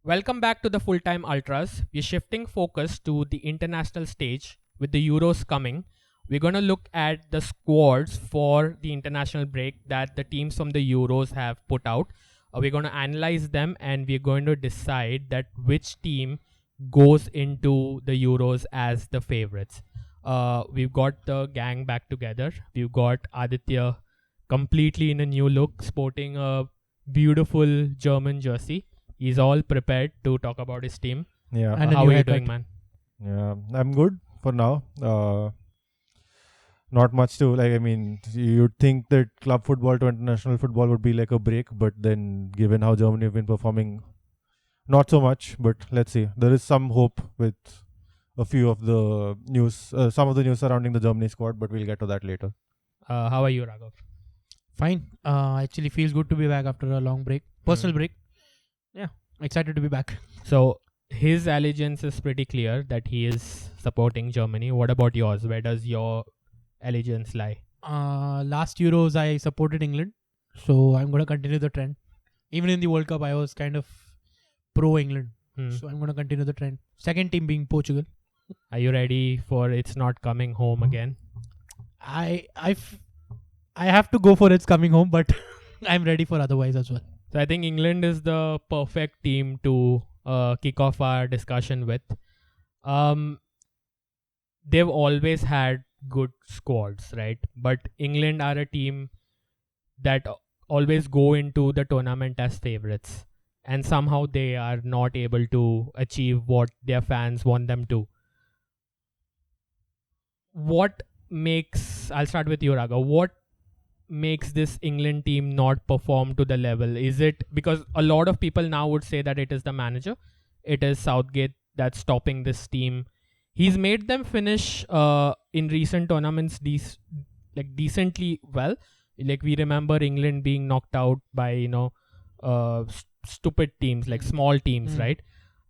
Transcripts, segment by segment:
Welcome back to the Full Time Ultras. We're shifting focus to the international stage with the Euros coming. We're going to look at the squads for the international break that the teams from the Euros have put out. We're going to analyze them and we're going to decide that which team goes into the Euros as the favorites. We've got the gang back together. We've got Aditya completely in a new look, sporting a beautiful German jersey. He's all prepared to talk about his team. Yeah, And a How new are you haircut. doing, man? yeah, I'm good for now. Not much to like. I mean, you'd think that club football to international football would be like a break, but then given how Germany have been performing, not so much. But let's see. There is some hope with a few of the news, some of the news surrounding the Germany squad, but we'll get to that later. How are you, Raghav? Fine. Actually feels good to be back after a long break. Personal break. Yeah. Excited to be back. So his allegiance is pretty clear that he is supporting Germany. What about yours? Where does your allegiance lie? Last Euros I supported England. So I'm gonna continue the trend. Even in the World Cup I was kind of pro England. So I'm gonna continue the trend. Second team being Portugal. Are you ready for it's not coming home again? I have to go for it's coming home, but I'm ready for otherwise as well. So I think England is the perfect team to kick off our discussion with. They've always had good squads, right? But England are a team that always go into the tournament as favorites, and somehow they are not able to achieve what their fans want them to. What makes, I'll start with you, Raga. What makes this England team not perform to the level? Is it because a lot of people now would say that it is the manager, it is Southgate that's stopping this team? He's made them finish in recent tournaments decently well. Like we remember England being knocked out by stupid teams, like small teams, right?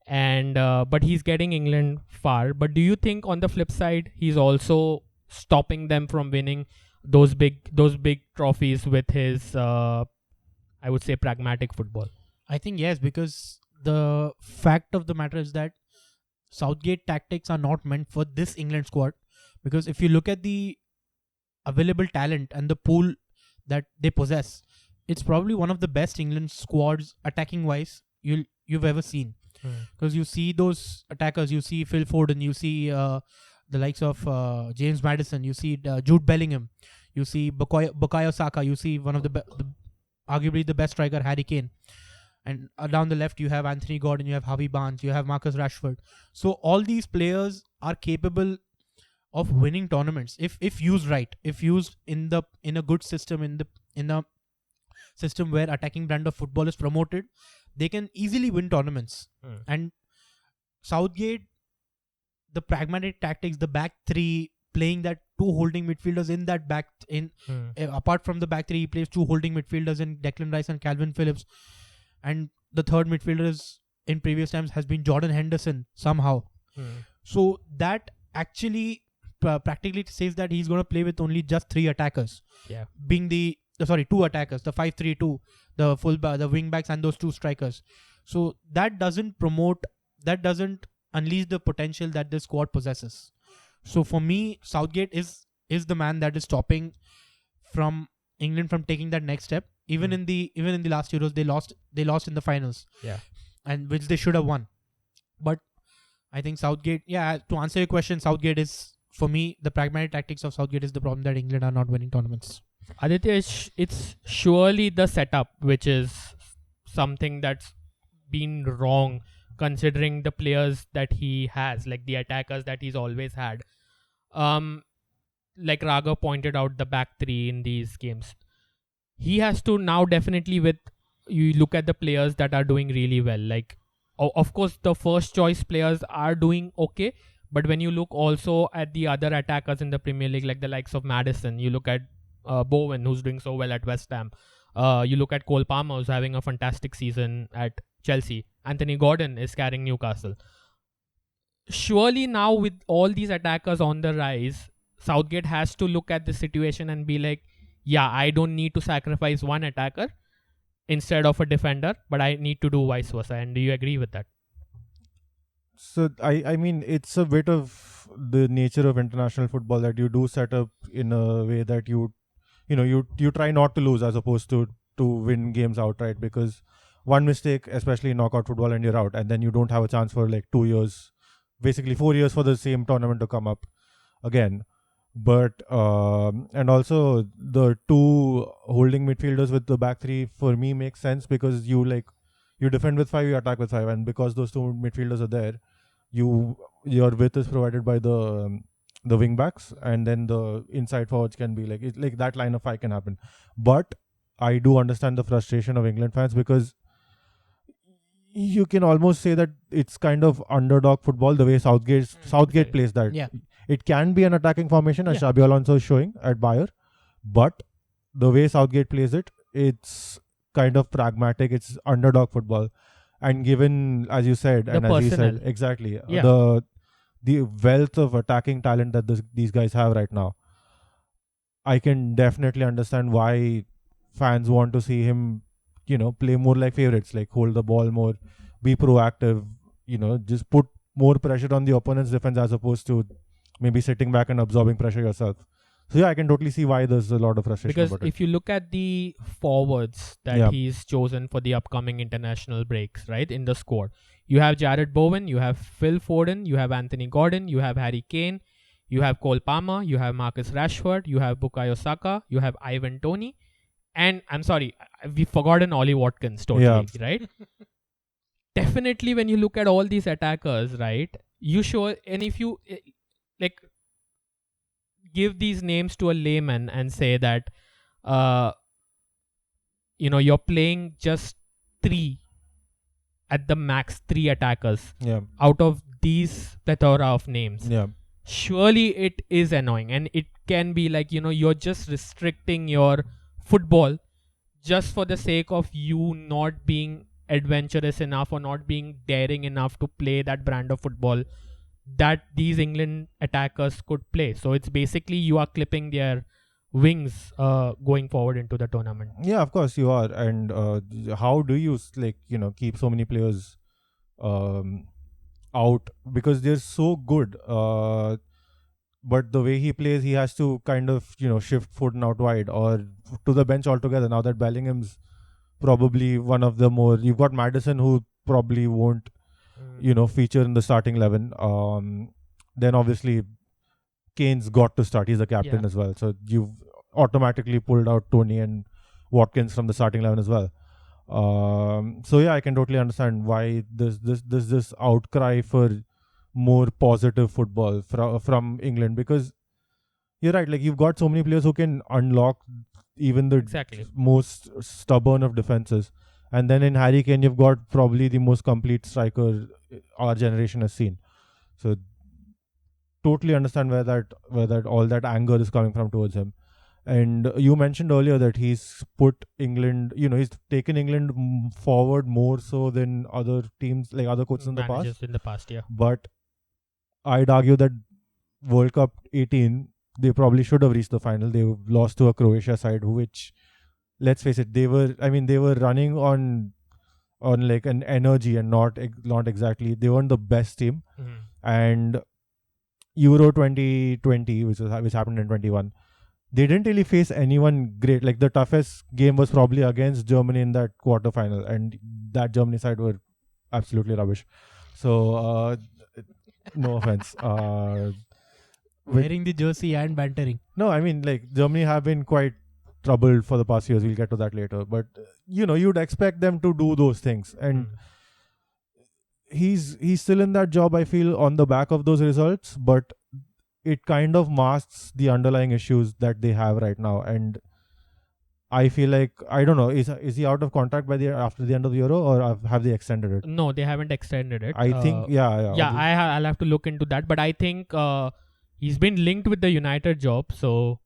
And but he's getting England far. But do you think on the flip side he's also stopping them from winning those big trophies with his I would say pragmatic football? I think yes, because the fact of the matter is that Southgate tactics are not meant for this England squad. Because if you look at the available talent and the pool that they possess, it's probably one of the best England squads attacking wise you've ever seen. Because you see those attackers, you see Phil Foden, you see the likes of James Maddison, you see Jude Bellingham, you see Bukayo Saka, you see one of the arguably the best striker, Harry Kane. And down the left, you have Anthony Gordon, you have Harvey Barnes, you have Marcus Rashford. So all these players are capable of winning tournaments if used right, if used in a good system, in a system where attacking brand of football is promoted. They can easily win tournaments. And Southgate, the pragmatic tactics, the back three, playing that two holding midfielders in that back apart from the back three, he plays two holding midfielders in Declan Rice and Calvin Phillips. And the third midfielder is, in previous times, has been Jordan Henderson somehow. So that actually practically says that he's going to play with only just three attackers. Yeah. Being two attackers, the 5-3-2, the wing backs and those two strikers. So that doesn't unleash the potential that this squad possesses. So for me, Southgate is the man that is stopping from England from taking that next step. Even in the last Euros, they lost in the finals. Yeah. And which they should have won. But I think Southgate, to answer your question, Southgate is, for me, the pragmatic tactics of Southgate is the problem that England are not winning tournaments. Aditya, it's surely the setup which is something that's been wrong, considering the players that he has, like the attackers that he's always had. Like Raga pointed out, the back three in these games, he has to now definitely, with you look at the players that are doing really well, like of course the first choice players are doing okay, but when you look also at the other attackers in the Premier League, like the likes of Maddison, you look at Bowen, who's doing so well at West Ham, you look at Cole Palmer, who's having a fantastic season at Chelsea, Anthony Gordon is carrying Newcastle. Surely now with all these attackers on the rise, Southgate has to look at the situation and be like, yeah, I don't need to sacrifice one attacker. instead of a defender, but I need to do vice versa. And do you agree with that? So I mean, it's a bit of the nature of international football that you do set up in a way that you try not to lose as opposed to win games outright, because one mistake, especially in knockout football, and you're out, and then you don't have a chance for like 2 years, basically 4 years for the same tournament to come up again. But and also the two holding midfielders with the back three for me makes sense, because you defend with 5, you attack with 5, and because those two midfielders are there, your width is provided by the wing backs, and then the inside forwards can be like that line of 5 can happen. But I do understand the frustration of England fans, because you can almost say that it's kind of underdog football the way Southgate Exactly. plays that. Yeah. It can be an attacking formation as Yeah. Xabi Alonso is showing at Bayer, but the way Southgate plays it, it's kind of pragmatic. It's underdog football, and given, as you said, The and as he said, personnel. exactly Yeah. the wealth of attacking talent that these guys have right now, I can definitely understand why fans want to see him, play more like favorites, like hold the ball more, be proactive, just put more pressure on the opponent's defense as opposed to maybe sitting back and absorbing pressure yourself. So yeah, I can totally see why there's a lot of frustration Because about it. if you look at the forwards that Yeah. he's chosen for the upcoming international breaks, right, in the squad, you have Jared Bowen, you have Phil Foden, you have Anthony Gordon, you have Harry Kane, you have Cole Palmer, you have Marcus Rashford, you have Bukayo Saka, you have Ivan Toney, and I'm sorry, we've forgotten Ollie Watkins totally, right? Definitely, when you look at all these attackers, right, you show, and if you like give these names to a layman and say that uh you're playing just 3 at the max, 3 attackers Yeah. out of these plethora of names, Yeah. surely it is annoying, and it can be like you're just restricting your football just for the sake of you not being adventurous enough or not being daring enough to play that brand of football that these England attackers could play. So it's basically you are clipping their wings going forward into the tournament. Yeah, of course you are. And how do you keep so many players out, because they're so good, but the way he plays, he has to kind of shift Foden out wide or to the bench altogether. Now that Bellingham's probably one of the more, you've got Maddison, who probably won't feature in the starting 11. Then obviously Kane's got to start, he's the captain Yeah. as well, so you've automatically pulled out Tony and Watkins from the starting 11 as well. So yeah, I can totally understand why there's this outcry for more positive football from England, because you're right, like you've got so many players who can unlock even the Exactly. most stubborn of defenses, and then in Harry Kane you've got probably the most complete striker our generation has seen. So totally understand where that all that anger is coming from towards him. And you mentioned earlier that he's put England, he's taken England forward more so than other teams, like other coaches in the past. Managers in the past, yeah. But I'd argue that World Cup 18, they probably should have reached the final. They lost to a Croatia side, which, let's face it, they were running on like an energy and not exactly, they weren't the best team. Mhm. And Euro 2020, which happened in 21, they didn't really face anyone great. Like the toughest game was probably against Germany in that quarterfinal, and that Germany side were absolutely rubbish. So no offense. Wearing the jersey and bantering. No, I mean, like, Germany have been quite troubled for the past years. We'll get to that later. But you'd expect them to do those things, and he's still in that job, I feel, on the back of those results. But it kind of masks the underlying issues that they have right now, and I feel like, I don't know, is he out of contract after the end of the Euro, or have they extended it? No, they haven't extended it. I think yeah. I'll have to look into that, but I think he's been linked with the United job, so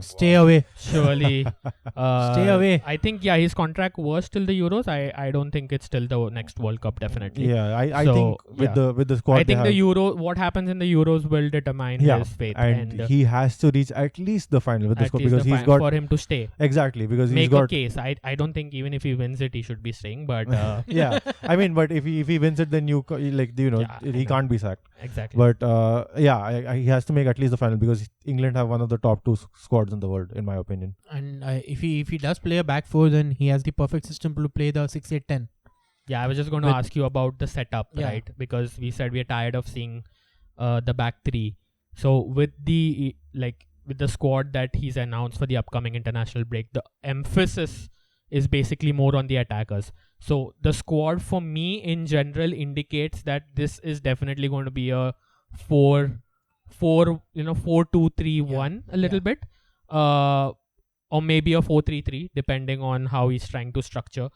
Stay away. Surely. Stay away. I think, his contract was till the Euros. I don't think it's till the next World Cup, definitely. Yeah, I So, think with the squad I think they have, what happens in the Euros will determine his fate. and he has to reach at least the final with the at squad least because the he's got for him to stay. exactly because he's Make got a case. I don't think even if he wins it, he should be staying. But yeah. I mean, but if he wins it, then Yeah, I he know. can't be sacked. exactly. But he has to make at least the final because England have one of the top two squads in the world, in my opinion. And if he does play a back four, then he has the perfect system to play the 6-8-10. Yeah, I was just going to With- ask you about the setup, Yeah. right? Because we said we are tired of seeing the back three. So with the squad that he's announced for the upcoming international break, the emphasis is basically more on the attackers. So the squad for me in general indicates that this is definitely going to be a 4-2-3-1 a little bit, or maybe a 4-3-3 depending on how he's trying to structure.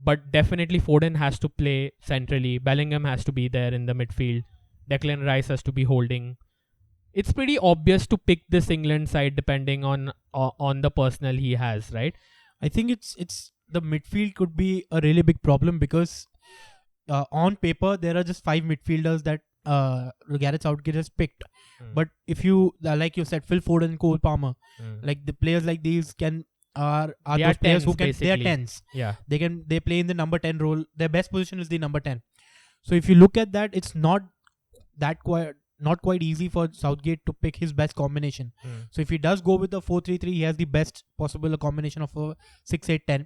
But definitely Foden has to play centrally. Bellingham has to be there in the midfield. Declan Rice has to be holding. It's pretty obvious to pick this England side depending on the personnel he has, right? I think it's the midfield could be a really big problem because on paper there are just 5 midfielders that Gareth Southgate has picked. But if you like you said, Phil Foden, Cole Palmer, like the players like these are They those are players who 10s can they are basically. 10s. Yeah. They play in the number 10 role. Their best position is the number 10. So if you look at that, it's not quite easy for Southgate to pick his best combination. So if he does go with the 4-3-3, he has the best possible combination of a 6-8-10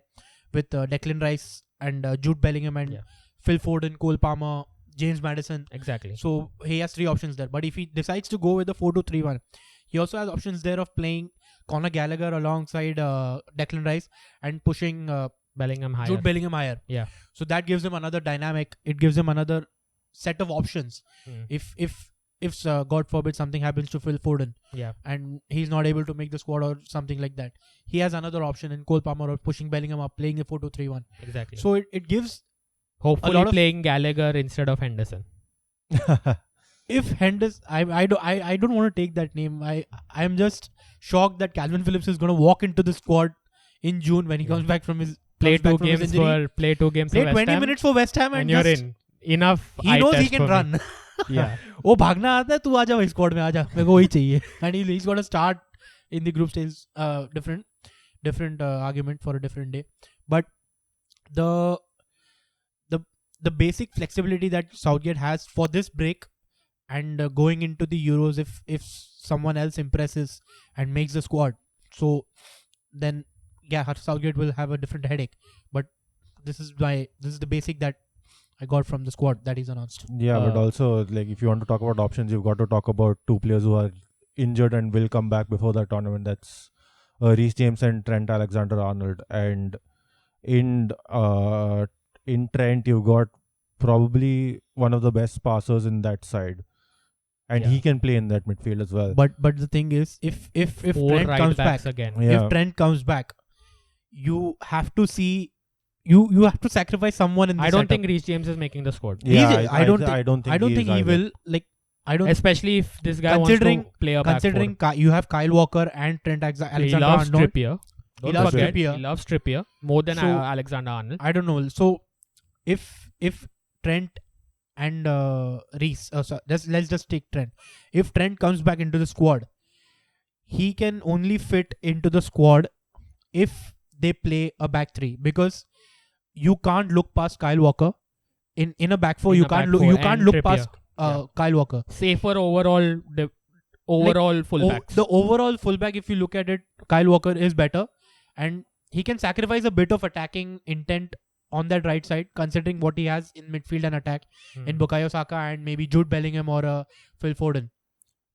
with Declan Rice and Jude Bellingham and Phil Foden, Cole Palmer, James Maddison. Exactly. So he has 3 options there. But if he decides to go with the 4-2-3-1, he also has options there of playing Conor Gallagher alongside Declan Rice and pushing Bellingham higher. Jude Bellingham higher. Yeah. So that gives him another dynamic. It gives him another set of options. If God forbid something happens to Phil Foden, and he's not able to make the squad or something like that, he has another option in Cole Palmer or pushing Bellingham up, playing a 4-2-3-1. Exactly. So it gives Hopefully playing Gallagher instead of Henderson. if Henderson, I don't want to take that name. I'm just shocked that Calvin Phillips is going to walk into the squad in June when he comes back from his Play comes back two from his games injury. for 20 West Ham, minutes for West Ham and and you're just, in. Enough. he eye knows he test can for me. run. Yeah. वो भागना आता है, तू आजा भाई squad में आजा, मेरे को वही चाहिए. And he's going to start in the group stage. Different argument for a different day. But the basic flexibility that Southgate has for this break and going into the Euros, if someone else impresses and makes the squad, so then Southgate will have a different headache. But this is the basic that I got from the squad that he's announced. Yeah, but also if you want to talk about options, you've got to talk about 2 players who are injured and will come back before that tournament. That's Reece James and Trent Alexander-Arnold. And in Trent, you've got probably one of the best passers in that side, and he can play in that midfield as well. But the thing is, if Four Trent right comes backs back again. Yeah. if Trent comes back, you have to see you have to sacrifice someone in the I don't setup. think Reece James is making the squad. Yeah, I don't think he will. Like, I don't. Especially if this guy Considering- wants to play a back Considering you have Kyle Walker and Trent four. He loves Alexander-Arnold. Trippier. Don't loves forget, Trippier. he loves Trippier more than So- Alexander-Arnold. I don't know. So if Trent and Reece, let's just take Trent. If Trent comes back into the squad, he can only fit into the squad if they play a back 3, because you can't look past Kyle Walker in a back 4. In You a can't back look. four You can't and look Trippier. past Yeah. Kyle Walker. Safer overall fullbacks. The overall fullback, if you look at it, Kyle Walker is better, and he can sacrifice a bit of attacking intent on that right side, considering what he has in midfield and attack in Bukayo Saka and maybe Jude Bellingham or Phil Foden.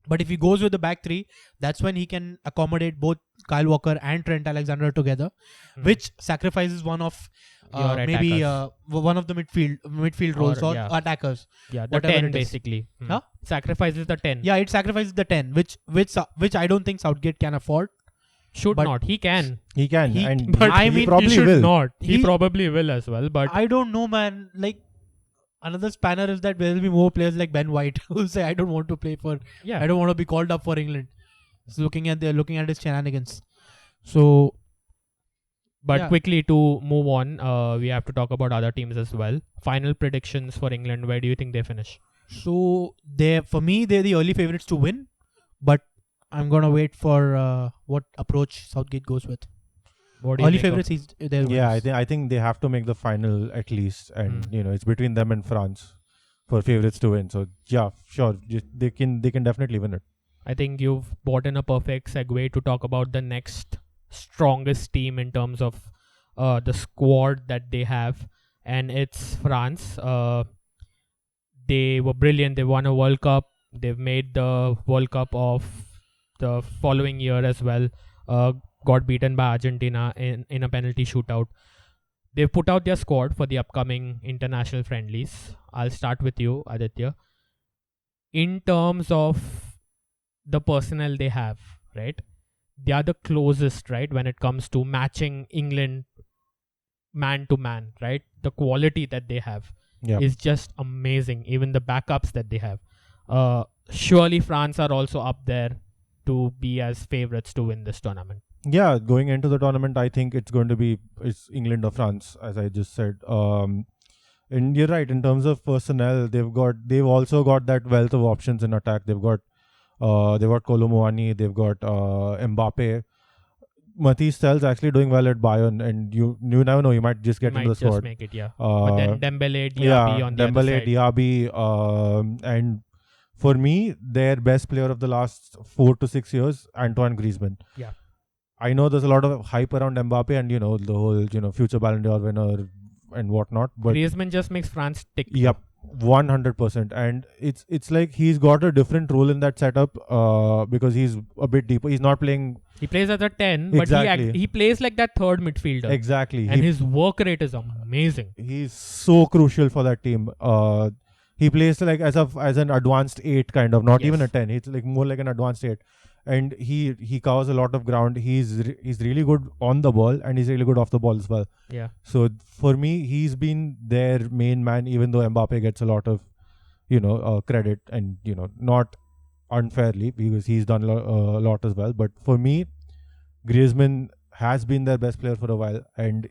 But if he goes with the back 3, that's when he can accommodate both Kyle Walker and Trent Alexander together, which sacrifices one of Your maybe attackers. one of the midfield roles or yeah. attackers. Yeah, the whatever 10 it is. basically. Huh? Sacrifices the 10. Yeah, it sacrifices the 10, which I don't think Southgate can afford. Should But- not. He can. He can, He- and But I he mean, he probably he should will. not. He He- probably will as well. But I don't know, man. Like, another spanner is that there will be more players like Ben White who say, I don't want to play for, yeah, I don't want to be called up for England. He's looking at his shenanigans. So, But yeah. quickly to move on, we have to talk about other teams as well. Final predictions for England. Where do you think they finish? So for me, they're the early favorites to win, but I'm gonna wait for what approach Southgate goes with. What do you Early make of- favorites, they're Yeah, winners. I think they have to make the final at least, and it's between them and France for favorites to win. So yeah, sure, they can definitely win it. I think you've brought in a perfect segue to talk about the next strongest team in terms of the squad that they have, and it's France. They were brilliant. They won a World Cup. They've made the World Cup of the following year as well. Got beaten by Argentina in a penalty shootout. They've put out their squad for the upcoming international friendlies. I'll start with you, Aditya. In terms of the personnel they have, right? They are the closest, right, when it comes to matching England man to man, right? The quality that they have is just amazing. Even the backups that they have. Surely France are also up there to be as favorites to win this tournament. Yeah, going into the tournament, I think it's England or France, as I just said. And you're right, in terms of personnel, they've also got that wealth of options in attack. They've got Kolo Muani, they've got Mbappe. Matthijs Tel's actually doing well at Bayern, and you never know, you might just get into the squad. Make it, yeah. But then Dembele, Diaby on the other side. Diaby, and for me, their best player of the last 4 to 6 years, Antoine Griezmann. Yeah. I know there's a lot of hype around Mbappe and the whole future Ballon d'Or winner and whatnot, but Griezmann just makes France tick. Yep, 100%. And it's like he's got a different role in that setup because he's a bit deeper. He's not playing. He plays as a 10, Exactly. but he plays like that third midfielder. Exactly. And his work rate is amazing. He's so crucial for that team. He plays like as an advanced 8 kind of, not even a 10. He's like more like an advanced 8. And he covers a lot of ground. He's really good on the ball, and he's really good off the ball as well. Yeah. So for me, he's been their main man, even though Mbappe gets a lot of credit, and not unfairly, because he's done a lot as well. But for me, Griezmann has been their best player for a while, and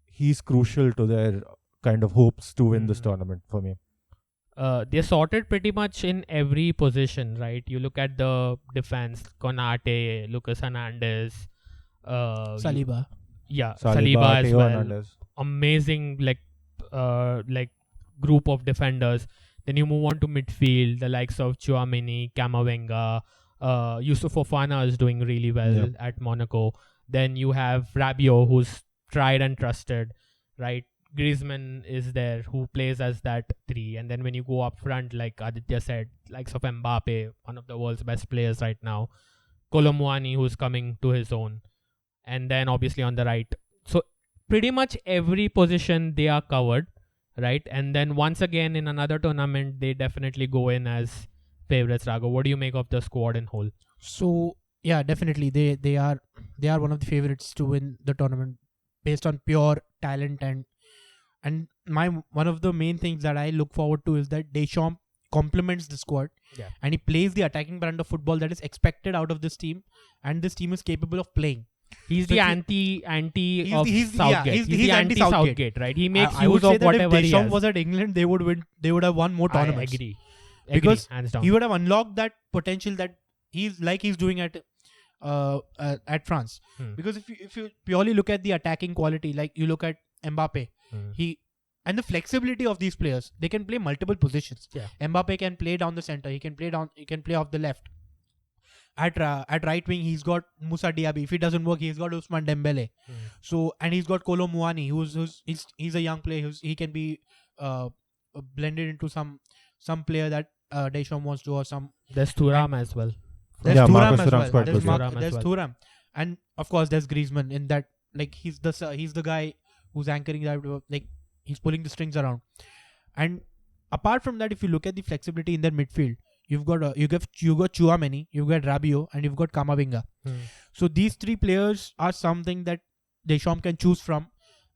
he's crucial to their kind of hopes to win this tournament for me. They're sorted pretty much in every position, right? You look at the defense, Konate, Lucas Hernandez, Saliba. Saliba as Theo well. Hernandez. Amazing, group of defenders. Then you move on to midfield, the likes of Tchouaméni, Camavinga, Youssouf Fofana is doing really well at Monaco. Then you have Rabiot, who's tried and trusted, right? Griezmann is there, who plays as that 3. And then when you go up front, like Aditya said, likes of Mbappe, one of the world's best players right now. Kolo Muani, who's coming to his own. And then obviously on the right. So pretty much every position they are covered, right? And then once again in another tournament, they definitely go in as favorites. Raghav, what do you make of the squad in whole? So yeah, definitely they are one of the favorites to win the tournament based on pure talent, and one of the main things that I look forward to is that Deschamps complements the squad, and he plays the attacking brand of football that is expected out of this team, and this team is capable of playing. He's So the if anti of Southgate. He's the anti Southgate, right? He makes I would use say of that whatever if he Deschamps has. was at England, they would win. They would have won more tournaments. I agree. Because hands down. he would have unlocked that potential that he's doing at France. Because if you purely look at the attacking quality, like you look at Mbappe, and the flexibility of these players, they can play multiple positions. Mbappe can play down the center. He can play off the left. At right wing, he's got Moussa Diaby. If he doesn't work, he's got Ousmane Dembele. So, and he's got Kolo Muani, he's a young player. He can be blended into some player that Deschamps wants to, or some. There's Thuram as well. There's Yeah, Thuram Marcus as Thuram's well. quite good. There's Thuram, and of course there's Griezmann. In that, like he's the guy who's anchoring that. Like he's pulling the strings around. And apart from that, if you look at the flexibility in their midfield, you've got Tchouaméni, you've got Rabiot, and you've got Camavinga. So these 3 players are something that Deschamps can choose from,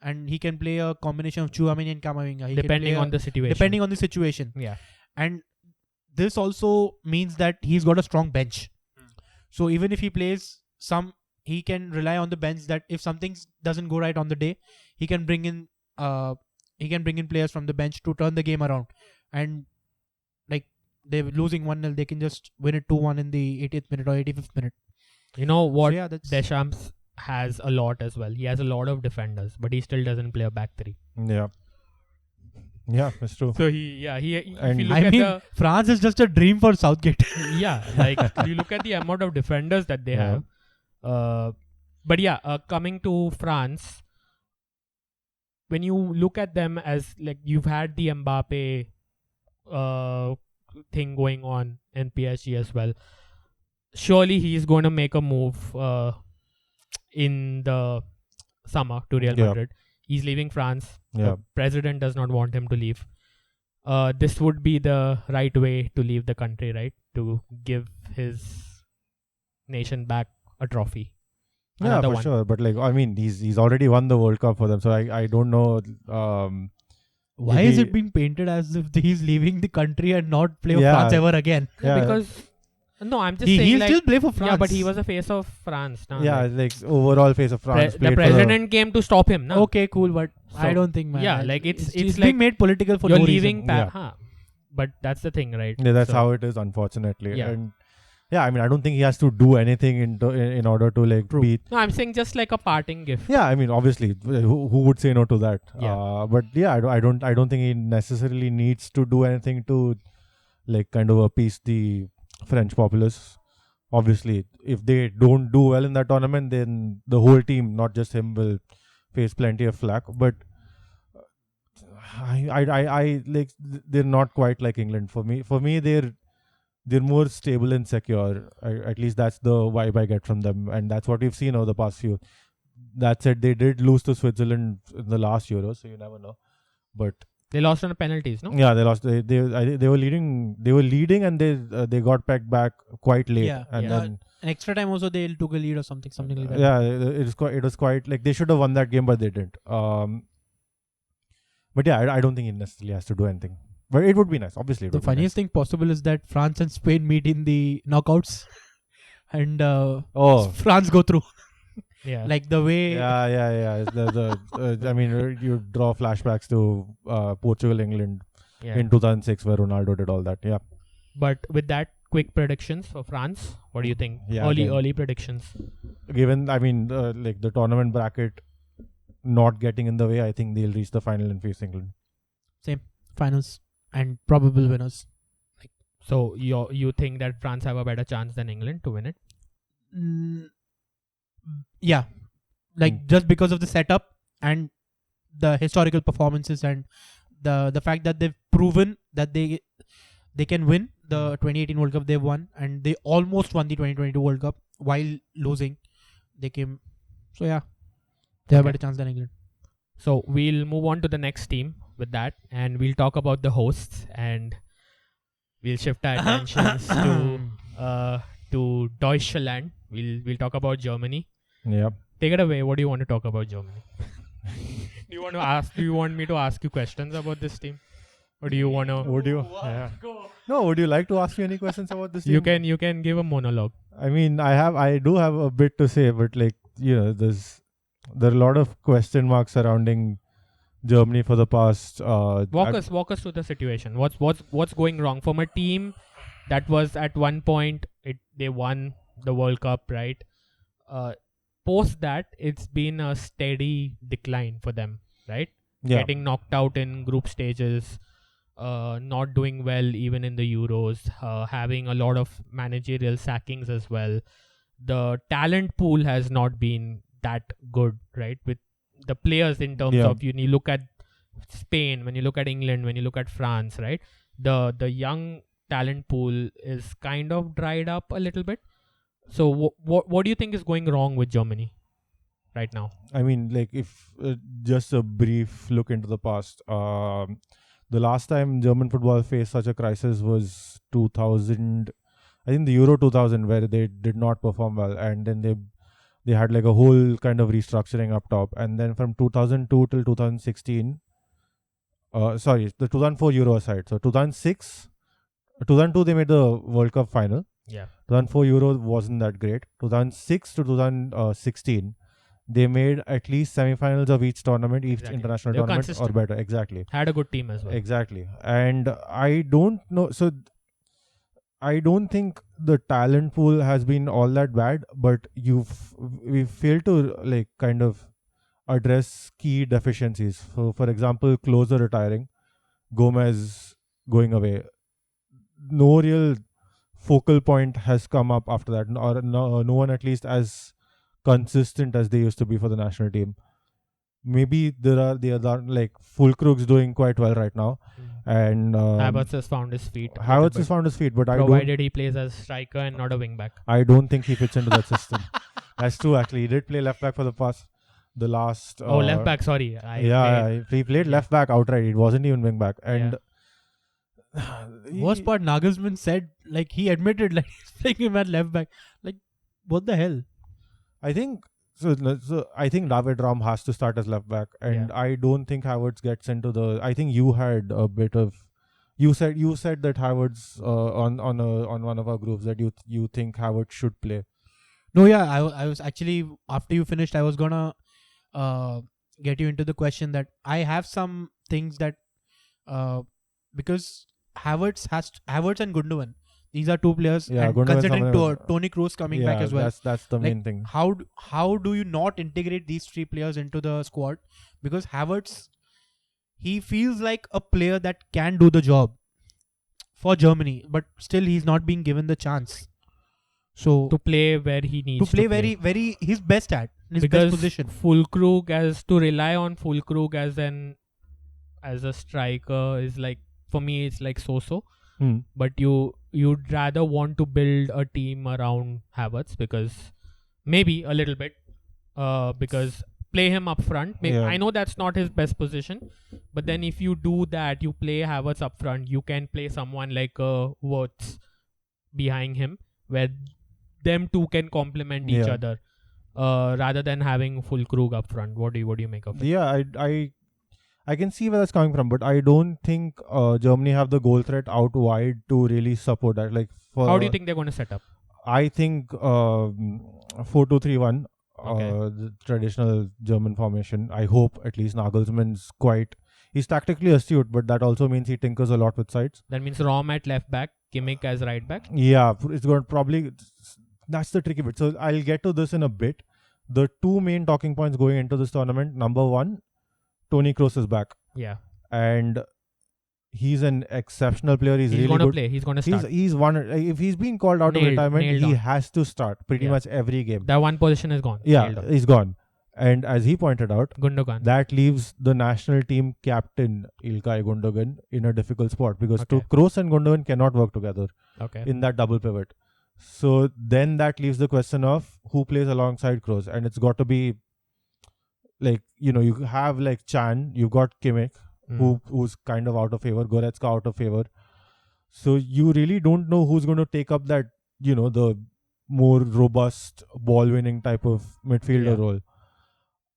and he can play a combination of Tchouaméni and Camavinga. Depending on the situation. Yeah. And this also means that he's got a strong bench. So even if he plays he can rely on the bench that if something doesn't go right on the day, he can bring in players from the bench to turn the game around. And like they're losing 1-0, they can just win it 2-1 in the 80th minute or 85th minute. You know what? So yeah, that's Deschamps has a lot as well. He has a lot of defenders, but he still doesn't play a back three. Yeah. Yeah, that's true. So he if And you look at the France is just a dream for Southgate. like you look at the amount of defenders that they Yeah. have. But yeah, coming to France, when you look at them as like you've had the Mbappe thing going on in PSG as well. Surely he's going to make a move in the summer to Real Yeah. Madrid. He's leaving France. Yeah. The president does not want him to leave. This would be the right way to leave the country, right? To give his nation back a trophy. Yeah, Another for one. sure. But like, I mean, he's already won the World Cup for them, so I don't know. Why is it being painted as if he's leaving the country and not play for Yeah. France ever again? Yeah. Because no, I'm just He'll saying like still play for France. yeah, but he was a face of France. Nah, Yeah, like, like overall face of France. the played for president came to stop him. Nah. Okay, cool, but I So, don't think, man. yeah, like it's being like made political for you're no leaving. reason. Yeah. But that's the thing, right? Yeah, that's So, how it is, unfortunately. Yeah. And yeah, I mean, I don't think he has to do anything in order to like True. beat. No, I'm saying just like a parting gift. Yeah, I mean, obviously, who would say no to that? Yeah. But yeah, I don't think he necessarily needs to do anything to like kind of appease the French populace. Obviously, if they don't do well in that tournament, then the whole team, not just him, will face plenty of flack. But I like they're not quite like England for me. For me, they're more stable and secure. At least that's the vibe I get from them, and that's what we've seen over the past few. That said, they did lose to Switzerland in the last Euro, so you never know. But They lost on the penalties, no? yeah, they lost. They were leading. They were leading, and they got pegged back quite late. Yeah, and yeah. then An extra time also they took a lead or something like that. yeah, it was quite like they should have won that game, but they didn't. But yeah, I don't think he necessarily has to do anything. But it would be nice. Obviously, it The would be nice. funniest thing possible is that France and Spain meet in the knockouts, and Oh. France go through. Yeah. Like the way Yeah. It's I mean, you draw flashbacks to Portugal, England yeah. in 2006, where Ronaldo did all that. Yeah. But with that, quick predictions for France. What do you think? Yeah, early again. predictions. Given, I mean, like the tournament bracket not getting in the way, I think they'll reach the final and face England. finals and probable winners. So you think that France have a better chance than England to win it? Yeah, like just because of the setup and the historical performances and the fact that they've proven that they can win the 2018 World Cup. They've won, and they almost won the 2022 World Cup while losing. They came, so yeah, they have a Okay. better chance than England. So we'll move on to the next team with that, and we'll talk about the hosts, and we'll shift our attentions to Deutschland. We'll talk about Germany. Yeah. Take it away. What do you want to talk about Germany? Do you want me to ask you questions about this team, or do you want to? Would you? Yeah. No. Would you like to ask me any questions about this team? You can give a monologue. I mean, I do have a bit to say, but like, you know, there are a lot of question marks surrounding Germany for the past. Walk us through the situation. What's going wrong from a team that was at one point they won the World Cup, right? Post that, it's been a steady decline for them, right? Yeah. Getting knocked out in group stages, not doing well even in the Euros, having a lot of managerial sackings as well. The talent pool has not been that good, right? With the players in terms Yeah. of when you look at Spain, when you look at England, when you look at France, right? The young talent pool is kind of dried up a little bit. So what do you think is going wrong with Germany right now? I mean, like, if just a brief look into the past, the last time German football faced such a crisis was 2000. I think the Euro 2000, where they did not perform well, and then they had like a whole kind of restructuring up top, and then from 2002 till 2016. The 2004 Euro aside. So 2002 they made the World Cup final. Yeah. 2004 Euro wasn't that great. 2006 to 2016, they made at least semifinals of each tournament, each Exactly. international They were tournament, or consistent. better. Exactly. Had a good team as well. Exactly. And I don't know. So I don't think the talent pool has been all that bad, but we failed to like kind of address key deficiencies. So, for example, closer retiring, Gomez going away. No real focal point has come up after that, or no one at least as consistent as they used to be for the national team. Maybe there are the other like Fulkrug's doing quite well right now, and Havertz has found his feet. Havertz has found his feet, but provided he plays as striker and not a wing back. I don't think he fits into that system. That's true. Actually, he did play left back for the last. Left back. Sorry, he played left back outright. It wasn't even wing back, and worst part, Nagelsmann said, like, he admitted, like, he's playing him at left back. Like, what the hell? I think so. I think David Ram has to start as left back, and I don't think Havertz gets into the. I think you had a bit of. You said that Havertz on one of our groups that you think Havertz should play. No, yeah, I was actually, after you finished, I was gonna get you into the question that I have some things that because Havertz and Gundogan, these are two players, and considering Toni Kroos coming back as well. That's the main thing. How do you not integrate these three players into the squad? Because Havertz, he feels like a player that can do the job for Germany, but still he's not being given the chance. So to play where he needs to play very he's best at his best position. Fulkrug, to rely on Fulkrug as a striker is like, for me it's like so. But you'd rather want to build a team around Havertz, because maybe a little bit because play him up front. I know that's not his best position, but then if you do that, you play Havertz up front, you can play someone like Wirtz behind him, where them two can complement each other, rather than having Fulkrug up front. What do you make of it? Yeah, I can see where that's coming from, but I don't think Germany have the goal threat out wide to really support that. Like, how do you think they're going to set up? I think 4-2-3-1, the traditional German formation. I hope at least Nagelsmann's he's tactically astute, but that also means he tinkers a lot with sides. That means Rom at left back, Kimmich as right back. Yeah, it's going to probably. That's the tricky bit. So I'll get to this in a bit. The two main talking points going into this tournament: number one, Toni Kroos is back. Yeah. And he's an exceptional player. He's really going to good. play. He's going to start. He's one. If he's been called out of retirement, he has to start pretty much every game. That one position is gone. Yeah, he's gone. And as he pointed out, Gundogan. That leaves the national team captain Ilkay Gundogan in a difficult spot, because Kroos and Gundogan cannot work together in that double pivot. So then that leaves the question of who plays alongside Kroos, and it's got to be like, you have like Chan, you've got Kimmich, who's kind of out of favor, Goretzka out of favor. So you really don't know who's going to take up that, the more robust ball-winning type of midfielder role.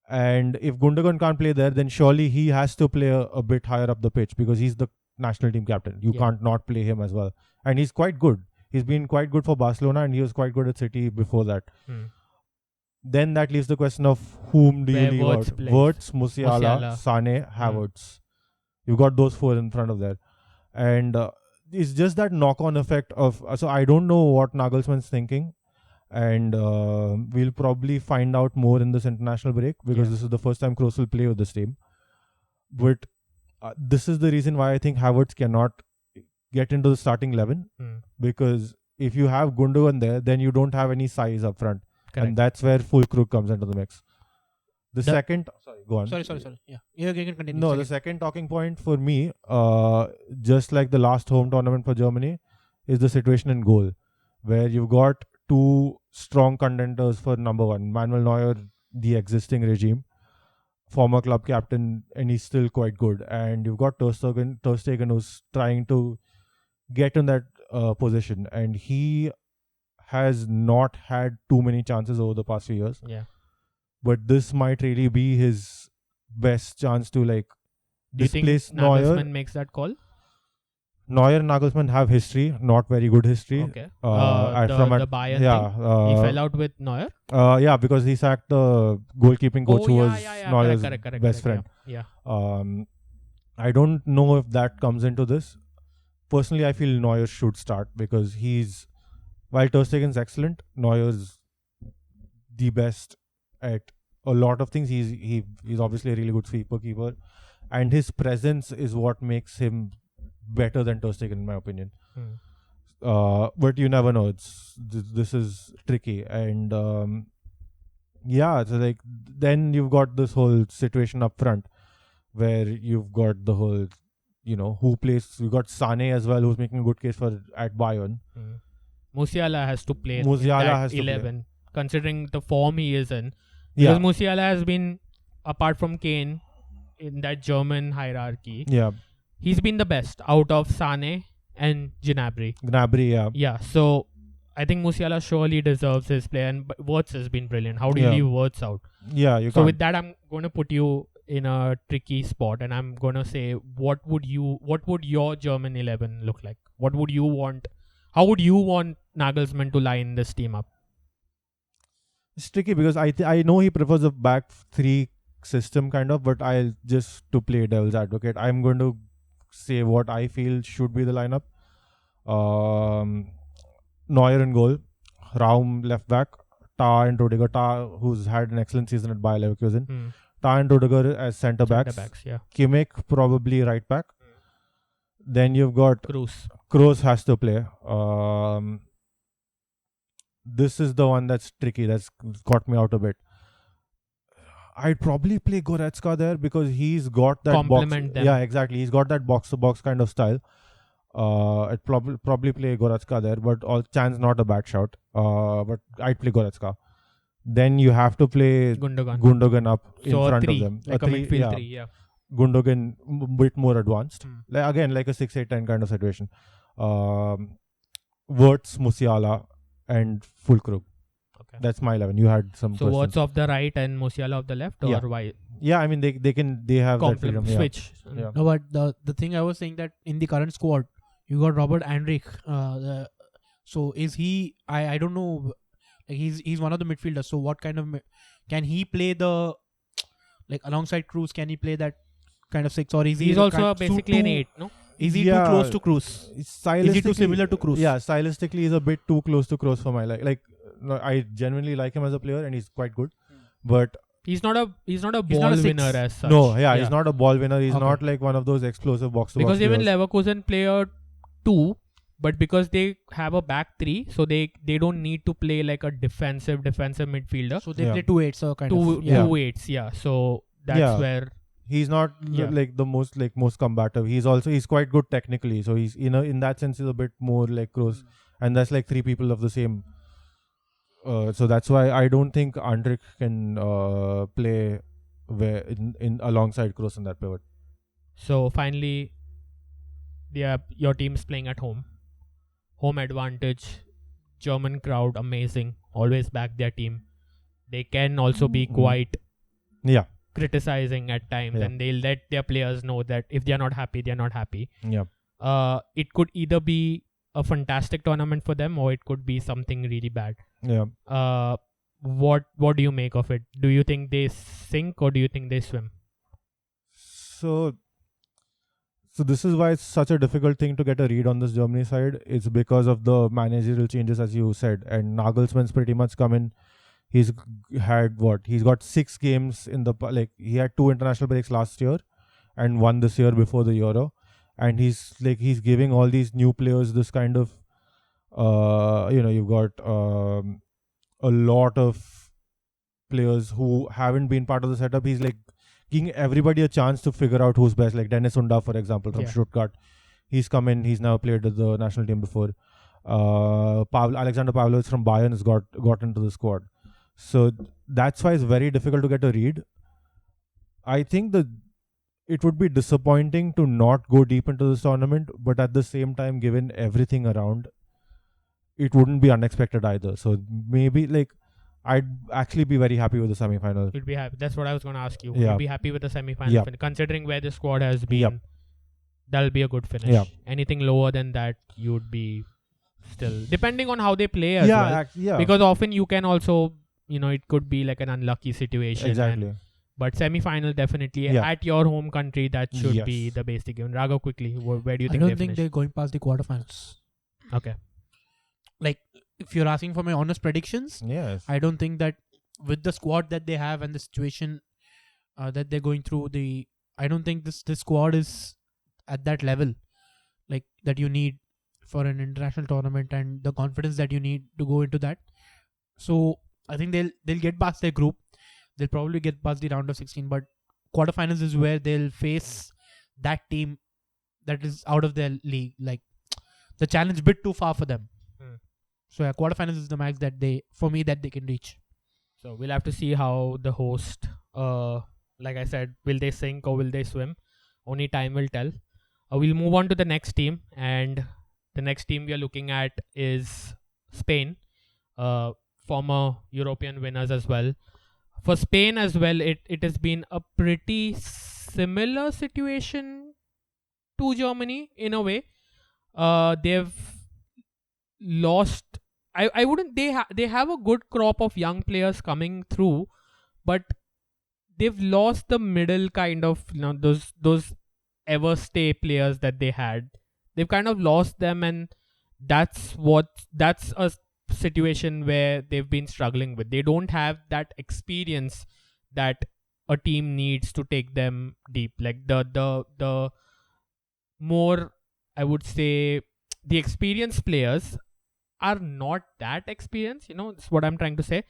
And if Gundogan can't play there, then surely he has to play a bit higher up the pitch, because he's the national team captain. You can't not play him as well. And he's quite good. He's been quite good for Barcelona, and he was quite good at City before that. Then that leaves the question of whom do you leave out? Wirtz, Musiala, Sane, Havertz. You've got those four in front of there. And it's just that knock-on effect of... So I don't know what Nagelsmann's thinking. And we'll probably find out more in this international break, because this is the first time Kroos will play with this team. But this is the reason why I think Havertz cannot get into the starting 11, because if you have Gundogan there, then you don't have any size up front. Correct. And that's where Fulkrug comes into the mix. Second... Sorry, go on. Sorry. Yeah, you can continue. No, the second talking point for me, just like the last home tournament for Germany, is the situation in goal, where you've got two strong contenders for number one. Manuel Neuer, the existing regime, former club captain, and he's still quite good. And you've got Ter Stegen, who's trying to get in that position, and he has not had too many chances over the past few years. Yeah. But this might really be his best chance to displace Neuer. Do you think Nagelsmann makes that call? Neuer and Nagelsmann have history, not very good history. Okay. From The Bayern yeah, thing. He fell out with Neuer. yeah, because he sacked the goalkeeping coach who was Neuer's Correct, best friend. Yeah. I don't know if that comes into this. Personally, I feel Neuer should start because while Ter Stegen's excellent, Neuer's the best at a lot of things. He's obviously a really good sweeper keeper, and his presence is what makes him better than Ter Stegen, in my opinion. But you never know. This is tricky, and yeah. So like then you've got this whole situation up front where you've got the whole, who plays. You got Sane as well, who's making a good case for at Bayern. Musiala has to play Musiala in that has to 11, considering the form he is in. Because Musiala has been, apart from Kane, in that German hierarchy. Yeah. He's been the best out of Sane and Gnabry. Yeah. Yeah, so I think Musiala surely deserves his play, and Wirtz has been brilliant. How do you leave Wirtz out? Yeah, you So can't. with that, I'm going to put you in a tricky spot, and I'm going to say, what would your German 11 look like? What would you want? How would you want Nagelsmann to line this team up? It's tricky because I know he prefers a back three system kind of, but I'll just to play devil's advocate, I'm going to say what I feel should be the lineup. Neuer in goal, Raum left back, Ta and Rudiger. Ta, who's had an excellent season at Bayer Leverkusen. Ta and Rudiger as centre backs. Yeah. Kimmich probably right back. Then you've got Kroos has to play. This is the one that's tricky. That's got me out a bit. I'd probably play Goretzka there because he's got that complement box. Them. Yeah, exactly. He's got that box-to-box kind of style. I'd probably play Goretzka there, but all chance not a bad shout. But I'd play Goretzka. Then you have to play Gundogan up in front of them. Like a midfield three, yeah. Gundogan bit more advanced. Again, like a 6-8-10 kind of situation. Wirtz, Musiala, and Fulkrug. Okay. That's my 11. You had some questions. Wirtz off the right and Musiala off the left, or why? Yeah, I mean they have that freedom. Switch. Yeah. No, but the thing I was saying that in the current squad, you got Robert Andrich. So is he? I don't know. Like he's one of the midfielders. So what kind of can he play the alongside Cruz? Can he play that kind of 6, or is he? He's also basically an 8. No. Is he too close to Cruz? Is he too similar to Cruz? Yeah, stylistically he's a bit too close to Cruz for my like. I genuinely like him as a player and he's quite good, but he's not a ball winner as such. No, he's not a ball winner. He's not like one of those explosive box-to-box because even players. Leverkusen play a 2, but because they have a back 3, so they don't need to play like a defensive midfielder. So they play 2 8s, so kind of 2 yeah. 8s. Yeah, so that's where he's not like the most combative. He's quite good technically. So he's in that sense he's a bit more like Kroos, and that's like 3 people of the same. So that's why I don't think Andrich can play in alongside Kroos in that pivot. So finally, your team's playing at home. Home advantage. German crowd, amazing. Always back their team. They can also be quite criticizing at times, and they'll let their players know that if they're not happy, they're not happy. Yeah. It could either be a fantastic tournament for them, or it could be something really bad. Yeah. What do you make of it? Do you think they sink or do you think they swim? So this is why it's such a difficult thing to get a read on this Germany side. It's because of the managerial changes, as you said, and Nagelsmann's pretty much come in. He's had he's got 6 games in the he had 2 international breaks last year and 1 this year before the Euro, and he's giving all these new players this kind of you've got a lot of players who haven't been part of the setup. He's giving everybody a chance to figure out who's best. Like Dennis Unda, for example, from Stuttgart. He's come in. He's now played with the national team before. Alexander Pavlovich from Bayern has got into the squad. So that's why it's very difficult to get a read. I think it would be disappointing to not go deep into this tournament, but at the same time, given everything around, it wouldn't be unexpected either. So maybe I'd actually be very happy with the semi-final. You'd be happy. That's what I was going to ask you. Yeah. You'd be happy with the semi-final, considering where the squad has been. that'll be a good finish. Yeah. Anything lower than that, you would be still depending on how they play as well. Yeah. Because often you can also, it could be like an unlucky situation. Exactly. But semi-final definitely Yeah. at your home country, that should Yes. be the basic given. Raghav, quickly, where do you I think don't they think finish? they're going past the quarterfinals. Okay. Like, if you're asking for my honest predictions, Yes. I don't think that with the squad that they have and the situation that they're going through, I don't think this squad is at that level, like that you need for an international tournament and the confidence that you need to go into that. So I think they'll get past their group. They'll probably get past the round of 16, but quarterfinals is where they'll face that team that is out of their league. Like, the challenge bit too far for them. So yeah, quarterfinals is the max that they can reach. So we'll have to see how the host, like I said, will they sink or will they swim? Only time will tell. We'll move on to the next team, and the next team we are looking at is Spain, former European winners as well. For Spain as well, it has been a pretty similar situation to Germany in a way. They've lost. I wouldn't. They have a good crop of young players coming through, but they've lost the middle kind of those ever stay players that they had. They've kind of lost them, and that's a situation where they've been struggling with. They don't have that experience that a team needs to take them deep. Like the more, I would say, the experienced players are not that experienced. That's what I'm trying to say.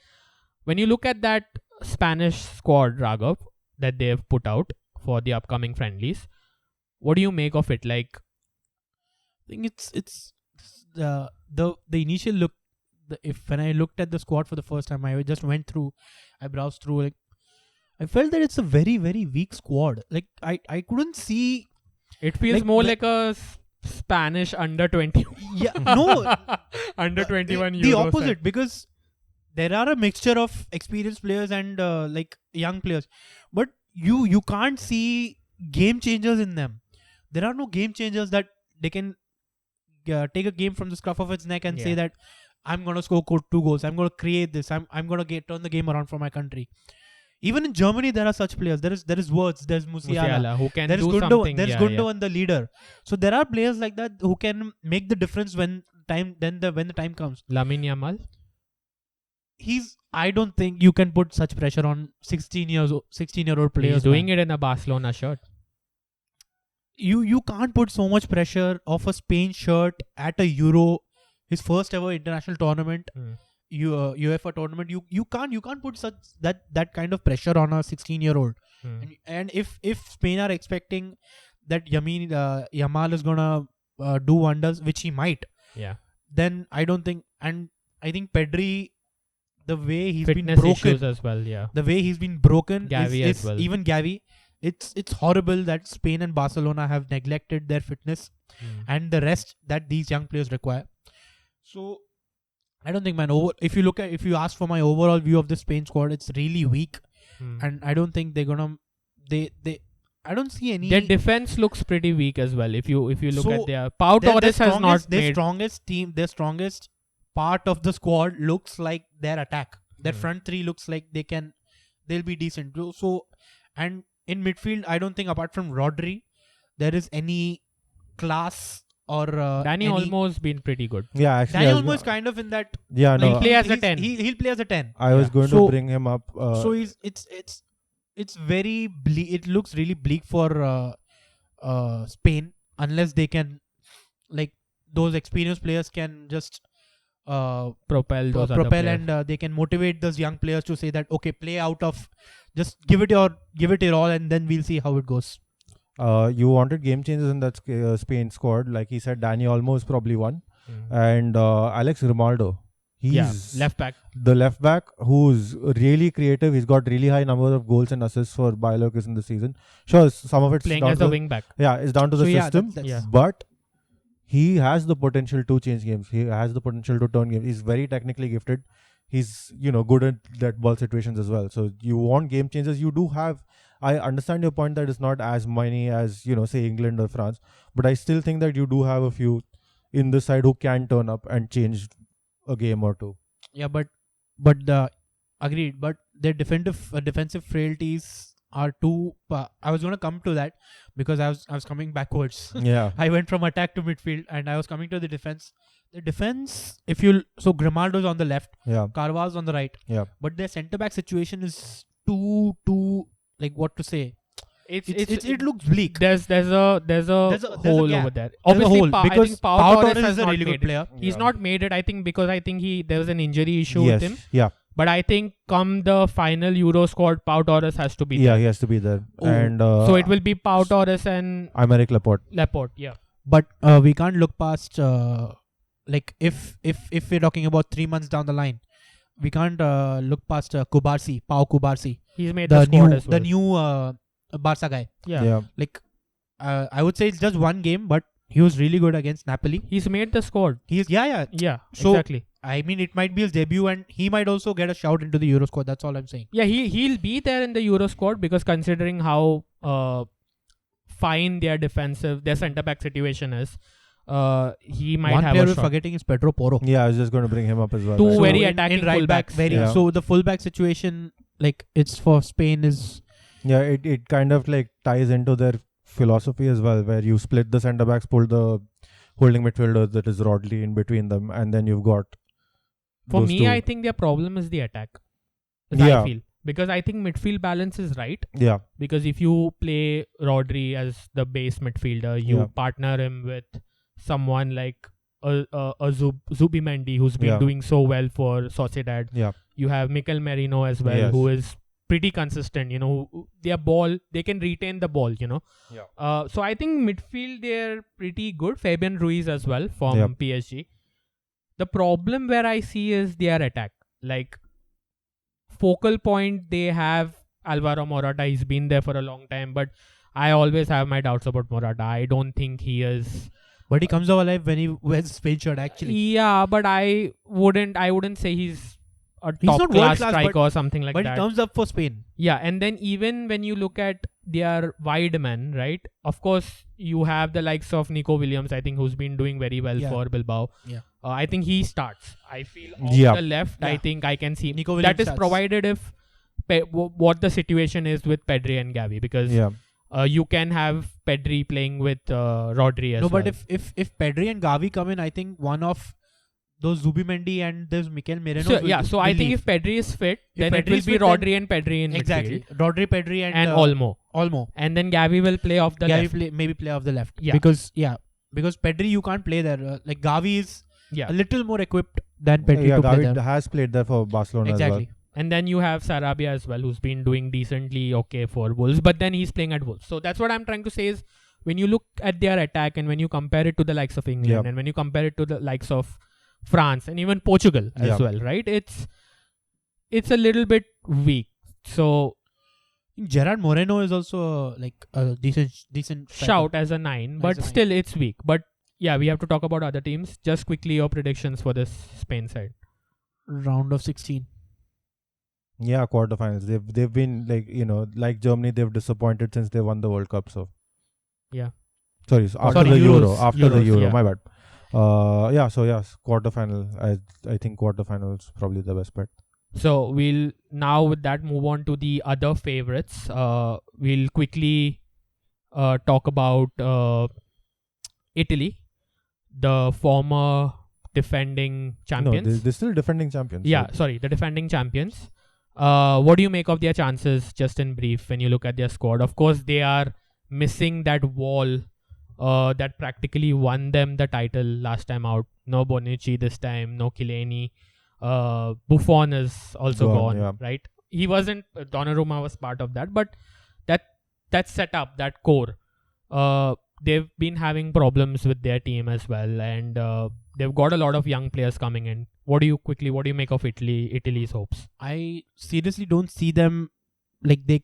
When you look at that Spanish squad, Raghav, that they have put out for the upcoming friendlies, what do you make of it? Like, I think it's the initial look. When I looked at the squad for the first time, I just I browsed through. Like, I felt that it's a very, very weak squad. Like, I couldn't see. It feels like more like a Spanish under 20. Yeah, no, under 21 the Euro opposite, set. because there are a mixture of experienced players and like young players, but you can't see game changers in them. There are no game changers that they can take a game from the scruff of its neck and say that I'm gonna score 2 goals. I'm gonna create this. I'm gonna turn the game around for my country. Even in Germany, there are such players. There is Wirtz, there's Musiala, who can there is do Gundogan, something. there's Gundogan, the leader. So there are players like that who can make the difference when the time comes. Lamine Yamal. I don't think you can put such pressure on 16-year-old players. He's doing it in a Barcelona shirt. You can't put so much pressure of a Spain shirt at a Euro, his first ever international tournament. UEFA tournament, you can't put such that kind of pressure on a 16-year-old. And if Spain are expecting that Yamal is gonna do wonders, which he might, then I don't think. And I think Pedri, the way he's Fitness been issues broken, as well. the way he's been broken, Gavi is as well. Even Gavi, it's horrible that Spain and Barcelona have neglected their fitness and the rest that these young players require. So I don't think, man. If you ask for my overall view of the Spain squad, it's really weak, and I don't think they're gonna. I don't see any. Their defense looks pretty weak as well. If you look So, at their Pau Torres has not their made. strongest part of the squad looks like their attack. Their front three looks like they'll be decent. So, and in midfield, I don't think apart from Rodri, there is any class or Danny Olmo's been pretty good. Yeah, actually, Danny Olmo is kind of in that. Yeah, Like, no. He'll play as a he's- 10. He'll play as a 10. I was going So- to bring him up. So it's very bleak. It looks really bleak for Spain unless they can, like, those experienced players can just Propel those other propel players. and they can motivate those young players to say that, okay, play out of, just give it your all, and then we'll see how it goes. You wanted game changers in that Spain squad. Like he said, Dani Olmo is probably one. And Alex Ronaldo. He's left back. the left back who's really creative. He's got really high number of goals and assists for Bayer Leverkusen this season. Sure, some of it's Playing down as to a wing back. Yeah, it's down to the So, yeah, system. that's- But he has the potential to change games. He has the potential to turn games. He's very technically gifted. He's good at that ball situations as well. So you want game changers. You do have I understand your point that it's not as many as, say England or France, but I still think that you do have a few in the side who can turn up and change a game or two. Yeah, but the agreed. But their defensive frailties are too. I was gonna come to that because I was coming backwards. Yeah. I went from attack to midfield, and I was coming to the defense. The defense, so Grimaldo's on the left, Yeah. Carvalho's on the right. Yeah. But their centre back situation is too like what to say. It looks bleak. There's a hole gap. over there. There's a Obviously, hole I because think Pau Pau Torres Torres has is a not really good made it. player. He's Yeah. not made it, I think, because I think there was an injury issue Yes. with him. Yeah. But I think come the final Euro squad, Pau Torres has to be Yeah, there. he has to be there. Oh. And So it will be Pau Torres and Aymeric Laporte. Laporte. Yeah. But we can't look past like if we're talking about 3 months down the line, we can't look past Pau Kubarsi, He's made the squad as well. the new Barca guy. Yeah. Like I would say it's just one game, but he was really good against Napoli. He's made the squad. He's yeah. Yeah, So- exactly. I mean, it might be his debut, and he might also get a shout into the Euro squad. That's all I'm saying. Yeah, he'll be there in the Euro squad because considering how fine their centre back situation is, he might One have player a we're shot. forgetting is Pedro Porro. Yeah, I was just going to bring him up as well. Two right? very in attacking right back, fullbacks. Yeah. So the fullback situation, like it's for Spain, is Yeah, it kind of like ties into their philosophy as well, where you split the centre backs, pull the holding midfielders that is Rodley in between them, and then you've got. For those me, two. I think their problem is the attack. Yeah. I feel. Because I think midfield balance is right. Yeah, Because if you play Rodri as the base midfielder, you Yeah. partner him with someone like a Zubimendi, who's been Yeah. doing so well for Sociedad. Yeah. You have Mikel Merino as well, Yes. who is pretty consistent. They can retain the ball. Yeah. So I think midfield they're pretty good. Fabian Ruiz as well from Yeah. PSG. The problem where I see is their attack. Like focal point, they have Alvaro Morata. He's been there for a long time, but I always have my doubts about Morata. I don't think he is. but he comes out alive when he wears Spain shirt. Actually, Yeah, but I wouldn't say he's a He's top not class world-class, striker or something like but that. he comes up for Spain. Yeah, and then even when you look at their wide men, right? Of course, you have the likes of Nico Williams, I think, who's been doing very well Yeah. for Bilbao. Yeah. I think he starts. I feel off Yeah. the left, I Yeah. think I can see. Nico that Williams is starts. provided if what the situation is with Pedri and Gavi, because yeah, you can have Pedri playing with Rodri as No, well. but if Pedri and Gavi come in, I think one of those Zubimendi and there's Mikel Merino. So I think if Pedri is fit, If then it Pedri will is be fit, then- Rodri and Pedri in exactly midfield. Rodri, Pedri, and Olmo. And then Gavi will play off the Gavi left. maybe play off the left. Yeah. Because Pedri you can't play there. Like Gavi is Yeah. a little more equipped than Pedri yeah. to play Gavi there. has played there for Barcelona Exactly. as And then you have Sarabia as well, who's been doing decently okay for Wolves, but then he's playing at Wolves. So that's what I'm trying to say is, when you look at their attack and when you compare it to the likes of England Yeah. and when you compare it to the likes of France and even Portugal as Yeah. well, right? It's a little bit weak. So Gerard Moreno is also like a decent striker. shout as a 9, but As a 9. still it's weak. But yeah, we have to talk about other teams. Just quickly your predictions for this Spain side. round of 16. well. Yeah, quarterfinals. They've been like Germany. They've disappointed since they won the World Cup. So Yeah. sorry, so after Sorry, the Euro. Euros. After the Euros, Euro, yeah. my bad. So yes, quarterfinal. I think quarterfinal is probably the best bet. So we'll now with that move on to the other favorites. We'll quickly talk about Italy, the former defending champions. No, they're still defending champions. Yeah, right? sorry, the defending champions. What do you make of their chances, just in brief, when you look at their squad? Of course, they are missing that wall that practically won them the title last time out. No Bonucci this time, no Chiellini. Buffon is also gone, yeah. right? He wasn't, Donnarumma was part of that, but that setup, that core, they've been having problems with their team as well, and they've got a lot of young players coming in. What do you make of Italy's hopes? I seriously don't see them like they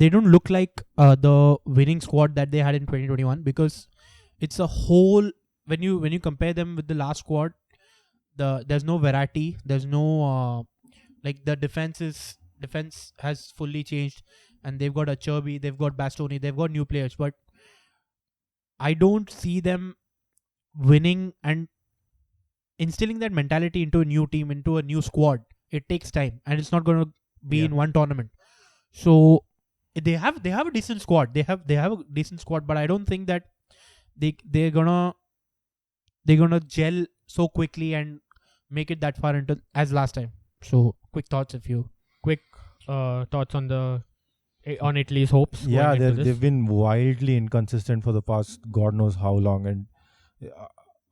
don't look like the winning squad that they had in 2021, because it's a whole when you compare them with the last squad, there's no variety, there's no like the defense is defense has fully changed, and they've got Acerbi, they've got Bastoni, they've got new players, but I don't see them winning and instilling that mentality into a new team, into a new squad. It takes time, and it's not going to be in one tournament. So they have a decent squad. They have a decent squad, but I don't think that they're gonna gel so quickly and make it that far into as last time. So quick thoughts, if you Thoughts on Italy's hopes? Yeah, going into this? they've been wildly inconsistent for the past God knows how long, and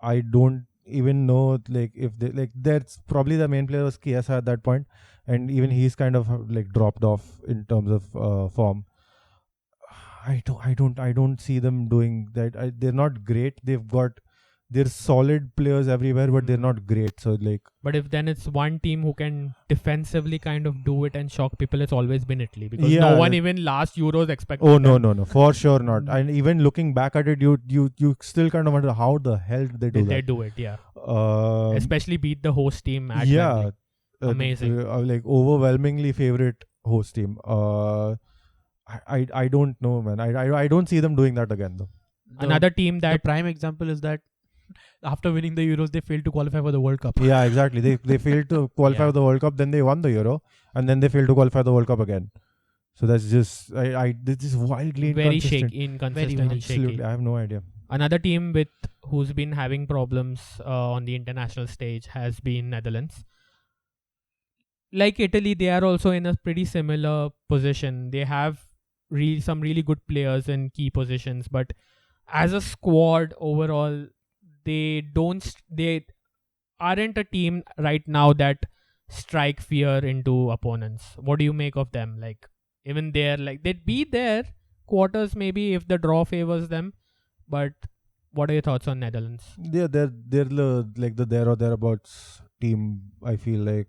I don't even know like if they like. That's probably the main player was Chiesa at that point, and even he's kind of like dropped off in terms of form. I don't see them doing that. They're not great. They're solid players everywhere, but they're not great. So like, But if then it's one team who can defensively kind of do it and shock people, it's always been Italy, because Yeah, no one that- even last Euros expected. oh them. no, for sure not. And even looking back at it, you still kind of wonder how the hell did they do They that. do it, yeah. Um, Especially beat the host team at yeah, Wembley. Amazing. like overwhelmingly favorite host team. I don't know, man. I don't see them doing that again though. Another team the that prime example is that after winning the Euros, they failed to qualify for the World Cup. Yeah, exactly. They failed to qualify Yeah. for the World Cup, then they won the Euro, and then they failed to qualify for the World Cup again. So that's just this is wildly very inconsistent. shaky, inconsistent very and shaky. Absolutely, I have no idea. Another team who's been having problems on the international stage has been Netherlands. Like Italy, they are also in a pretty similar position. They have some really good players in key positions, but as a squad overall, they aren't a team right now that strike fear into opponents. What do you make of them? Like even they're like they'd be there quarters maybe if the draw favors them, but what are your thoughts on Netherlands? They're like the there or thereabouts team. I feel like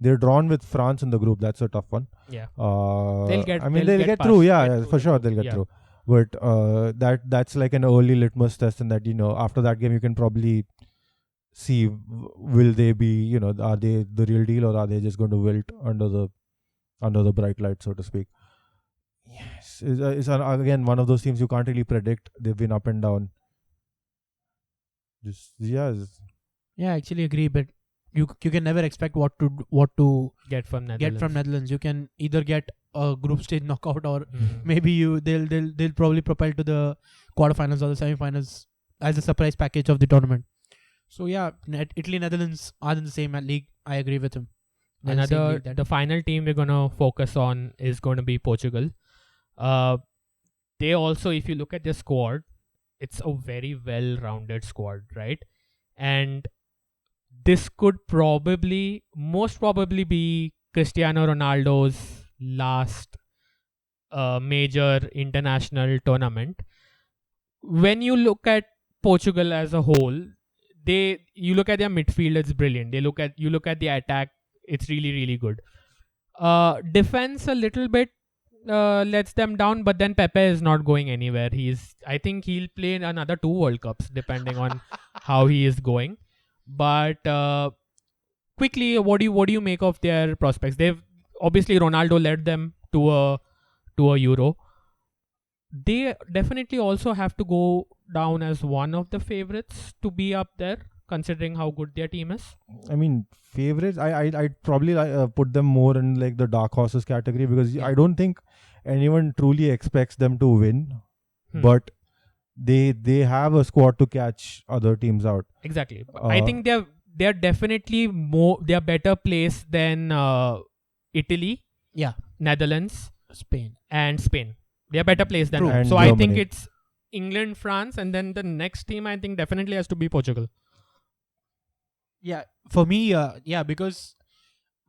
they're drawn with France in the group. That's a tough one. Yeah. They'll get get past- through. get Yeah, through for the sure group, they'll get yeah. through. But that's like an early litmus test, and that after that game you can probably see will they be are they the real deal, or are they just going to wilt under the bright light, so to speak. Yes, it's again one of those teams you can't really predict. They've been up and down. Yeah, I actually agree, but you can never expect what to Get from Netherlands. get from Netherlands. You can either get a group stage knockout, or Mhm. maybe they'll probably propel to the quarterfinals or the semifinals as a surprise package of the tournament. So yeah, Italy, Netherlands are in the same league. I agree with him. They're in the same league The final team we're gonna focus on is going to be Portugal. They also, if you look at their squad, it's a very well-rounded squad, right? And this could most probably be Cristiano Ronaldo's last major international tournament. When you look at Portugal as a whole, you look at their midfield, it's brilliant. You look at the attack, it's really, really good. Defense a little bit lets them down, but then Pepe is not going anywhere. I think he'll play in another 2 World Cups depending on how he is going. But quickly, what do you make of their prospects? They've obviously Ronaldo led them to a Euro. They definitely also have to go down as one of the favorites to be up there, considering how good their team is. I mean, favorites. I'd probably put them more in like the dark horses category, because I don't think anyone truly expects them to win, but they have a squad to catch other teams out. Exactly. I think they're definitely they're better placed than Italy, Yeah, Netherlands, Spain. and Spain. They're better placed than True. them. And So I think Germany. it's England, France, and then the next team I think definitely has to be Portugal. Yeah, for me, because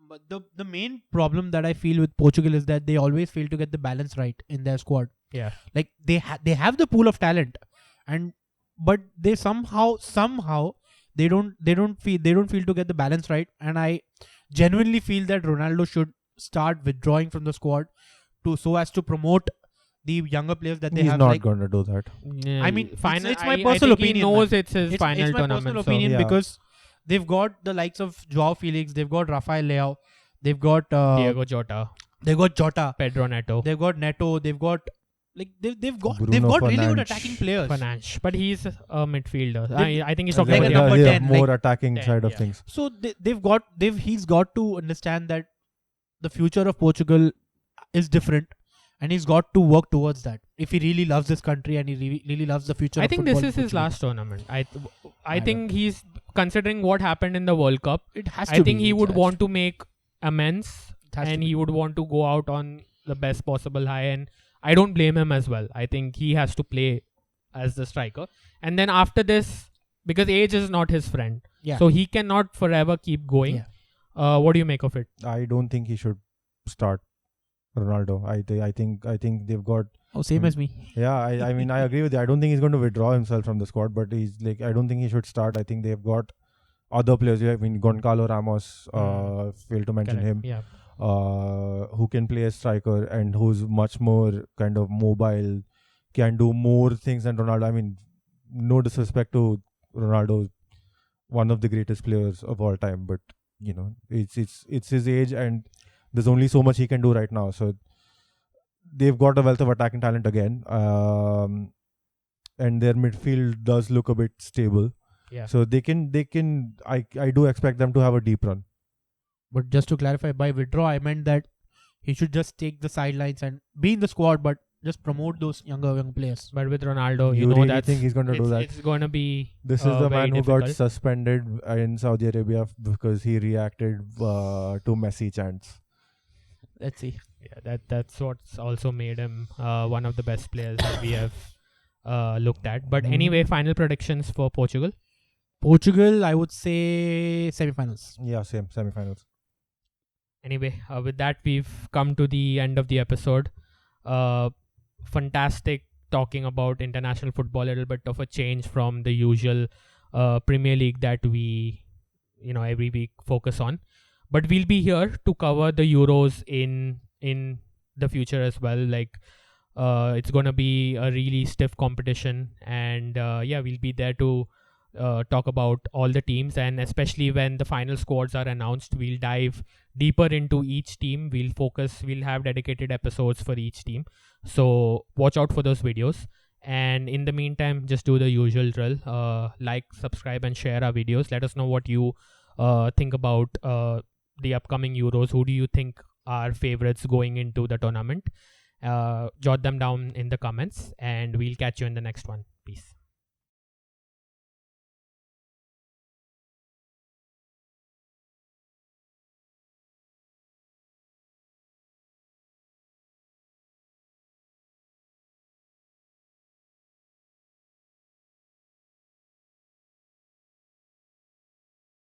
but the main problem that I feel with Portugal is that they always fail to get the balance right in their squad. Yeah. Like they have the pool of talent, but they somehow they don't feel to get the balance right. And I genuinely feel that Ronaldo should start withdrawing from the squad so as to promote the younger players that they He's have. not Like, going to do that. I mean, final. it's my I personal think opinion, He knows man. it's his it's final my tournament. personal so- opinion, Yeah. because they've got the likes of Joao Felix, they've got Rafael Leao, They've got Diego Jota, they've got Jota, Pedro Neto, they've got Neto, they've got they've got Bruno really good Fernandes. attacking players. Fernandes, but he's a midfielder. They- I think he's Yeah, talking like a about number the 10, more like attacking 10, side of yeah. things. So he's got to understand that the future of Portugal is different, and he's got to work towards that if he really loves this country and he really loves the future. I of think football this in is his Portugal. last tournament. I I think he's considering what happened in the World Cup. It has to I think be. he It would has want to make amends, It has to and be. he would want to go out on the best possible high. And I don't blame him as well. I think he has to play as the striker. And then after this, because age is not his friend, Yeah. so he cannot forever keep going. Yeah. What do you make of it? I don't think he should start Ronaldo. I think they've got. Oh, same as me. Yeah, I mean, I agree with you. I don't think he's going to withdraw himself from the squad, but he's like, I don't think he should start. I think they've got other players. I mean, Goncalo Ramos, failed to mention Correct. him, Yeah. who can play as striker and who's much more kind of mobile, can do more things than Ronaldo. I mean, no disrespect to Ronaldo, one of the greatest players of all time, but you know, it's his age and there's only so much he can do right now. So they've got a wealth of attacking talent again, and their midfield does look a bit stable. Yeah. So they can. I do expect them to have a deep run. But just to clarify, by withdraw, I meant that he should just take the sidelines and be in the squad, but just promote those young players. But with Ronaldo, You you know really that think he's going to do that? It's going to be. This is the very man who got difficult. suspended in Saudi Arabia because he reacted to Messi chants. Let's see. Yeah, that's what's also made him one of the best players that we have looked at. But anyway, final predictions for Portugal. Portugal, I would say semi-finals. Yeah, same semi-finals. Anyway, with that, we've come to the end of the episode. Fantastic talking about international football, a little bit of a change from the usual Premier League that we, every week focus on. But we'll be here to cover the Euros in the future as well. Like, it's going to be a really stiff competition. And we'll be there to talk about all the teams. And especially when the final squads are announced, we'll dive deeper into each team. We'll have dedicated episodes for each team. So watch out for those videos. And in the meantime, just do the usual drill. Like, subscribe, and share our videos. Let us know what you think about the upcoming Euros. Who do you think are favorites going into the tournament? Jot them down in the comments, and we'll catch you in the next one. Peace.